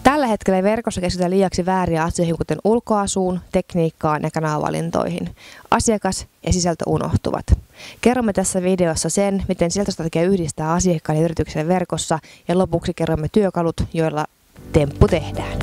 Tällä hetkellä verkossa keskitytään liiaksi vääriä asioihin, kuten ulkoasuun, tekniikkaan ja kanavavalintoihin. Asiakas ja sisältö unohtuvat. Kerromme tässä videossa sen, miten sisältöstrategia yhdistää asiakkaan ja yrityksen verkossa, ja lopuksi kerromme työkalut, joilla temppu tehdään.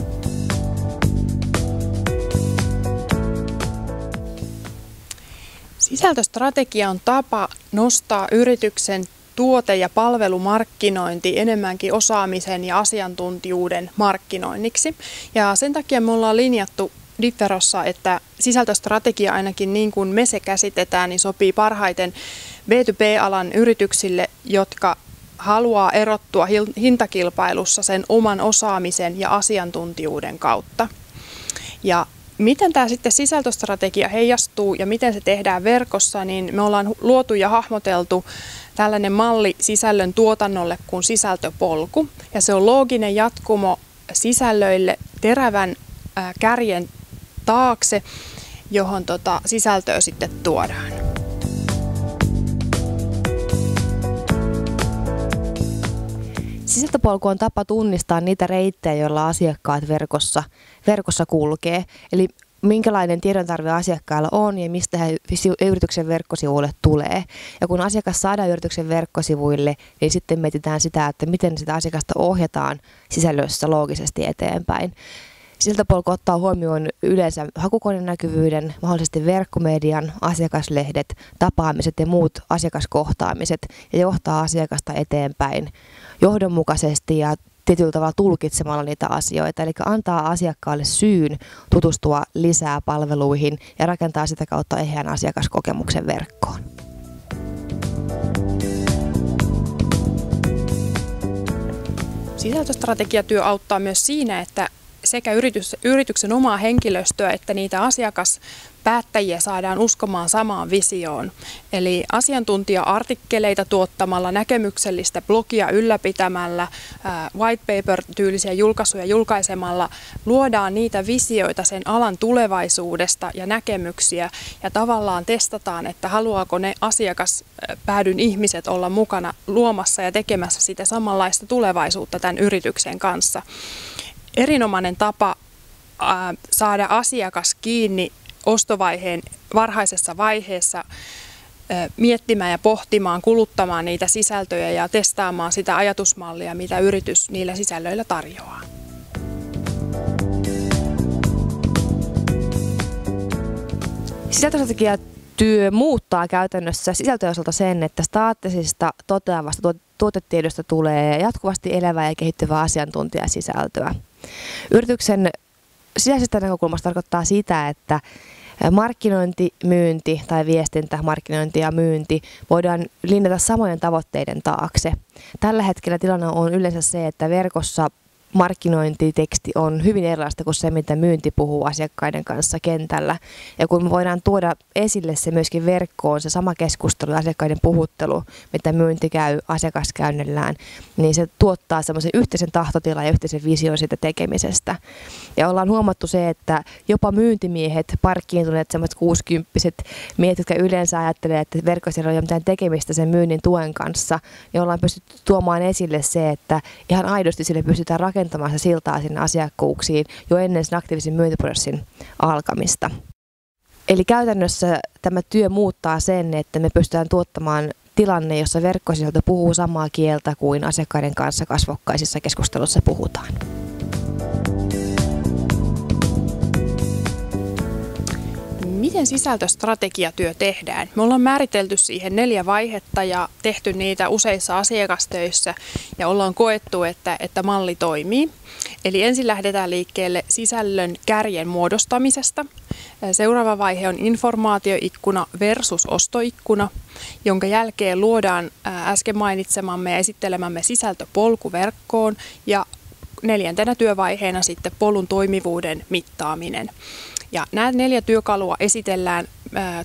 Sisältöstrategia on tapa nostaa yrityksen tuote- ja palvelumarkkinointi enemmänkin osaamisen ja asiantuntijuuden markkinoinniksi. Ja sen takia me ollaan linjattu Differossa, että sisältöstrategia ainakin niin kuin me se käsitetään, niin sopii parhaiten B2B-alan yrityksille, jotka haluaa erottua hintakilpailussa sen oman osaamisen ja asiantuntijuuden kautta. Ja miten tämä sitten sisältöstrategia heijastuu ja miten se tehdään verkossa, niin me ollaan luotu ja hahmoteltu tällainen malli sisällön tuotannolle kuin sisältöpolku. Ja se on looginen jatkumo sisällöille terävän kärjen taakse, johon sisältöä sitten tuodaan. Sisältöpolku on tapa tunnistaa niitä reittejä, joilla asiakkaat verkossa kulkee. Eli minkälainen tiedontarve asiakkailla on ja mistä he yrityksen verkkosivuille tulee. Ja kun asiakas saadaan yrityksen verkkosivuille, niin sitten mietitään sitä, että miten sitä asiakasta ohjataan sisällössä loogisesti eteenpäin. Sisältöpolku ottaa huomioon yleensä hakukonenäkyvyyden, mahdollisesti verkkomedian, asiakaslehdet, tapaamiset ja muut asiakaskohtaamiset ja johtaa asiakasta eteenpäin johdonmukaisesti ja tietyllä tavalla tulkitsemalla niitä asioita, eli antaa asiakkaalle syyn tutustua lisää palveluihin ja rakentaa sitä kautta eheän asiakaskokemuksen verkkoon. Sisältöstrategiatyö auttaa myös siinä, että sekä yrityksen omaa henkilöstöä että niitä asiakaspäättäjiä saadaan uskomaan samaan visioon. Eli asiantuntija-artikkeleita tuottamalla, näkemyksellistä blogia ylläpitämällä, white paper-tyylisiä julkaisuja julkaisemalla luodaan niitä visioita sen alan tulevaisuudesta ja näkemyksiä ja tavallaan testataan, että haluaako ne asiakaspäädyn ihmiset olla mukana luomassa ja tekemässä sitä samanlaista tulevaisuutta tämän yrityksen kanssa. Erinomainen tapa saada asiakas kiinni ostovaiheen varhaisessa vaiheessa miettimään ja pohtimaan, kuluttamaan niitä sisältöjä ja testaamaan sitä ajatusmallia, mitä yritys niillä sisällöillä tarjoaa. Sisältöstrategiatyö muuttaa käytännössä sisältöjen osalta sen, että staattisista toteavasta tuotetiedosta tulee jatkuvasti elävää ja kehittyvää asiantuntijasisältöä. Yrityksen sisäisestä näkökulmasta tarkoittaa sitä, että markkinointi, myynti tai viestintä, markkinointi ja myynti voidaan linjata samojen tavoitteiden taakse. Tällä hetkellä tilanne on yleensä se, että verkossa markkinointiteksti on hyvin erilaista kuin se, mitä myynti puhuu asiakkaiden kanssa kentällä. Ja kun me voidaan tuoda esille se myöskin verkkoon, se sama keskustelu ja asiakkaiden puhuttelu, mitä myynti käy asiakaskäynnillään, niin se tuottaa semmoisen yhteisen tahtotilan ja yhteisen vision siitä tekemisestä. Ja ollaan huomattu se, että jopa myyntimiehet, parkkiintuneet semmoiset 60-vuotiaat miehet, jotka yleensä ajattelee, että verkossa ei ole mitään tekemistä sen myynnin tuen kanssa, niin ollaan pystytty tuomaan esille se, että ihan aidosti sille pystytään rakentamaan se siltaa sinne asiakkuuksiin jo ennen sen aktiivisen myyntiprosessin alkamista. Eli käytännössä tämä työ muuttaa sen, että me pystytään tuottamaan tilanne, jossa verkkosisältö puhuu samaa kieltä kuin asiakkaiden kanssa kasvokkaisissa keskustelussa puhutaan. Miten sisältöstrategiatyö tehdään? Me ollaan määritelty siihen 4 vaihetta ja tehty niitä useissa asiakastöissä ja ollaan koettu, että malli toimii. Eli ensin lähdetään liikkeelle sisällön kärjen muodostamisesta. Seuraava vaihe on informaatioikkuna versus ostoikkuna, jonka jälkeen luodaan äsken mainitsemamme ja esittelemämme sisältöpolku verkkoon ja 4. työvaiheena sitten polun toimivuuden mittaaminen. Ja nämä 4 työkalua esitellään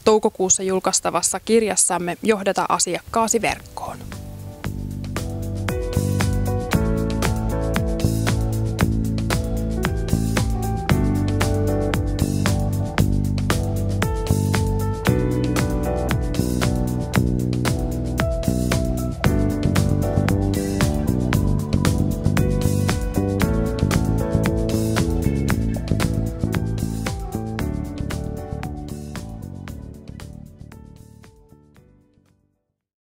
toukokuussa julkaistavassa kirjassamme Johdata asiakkaasi verkkoon.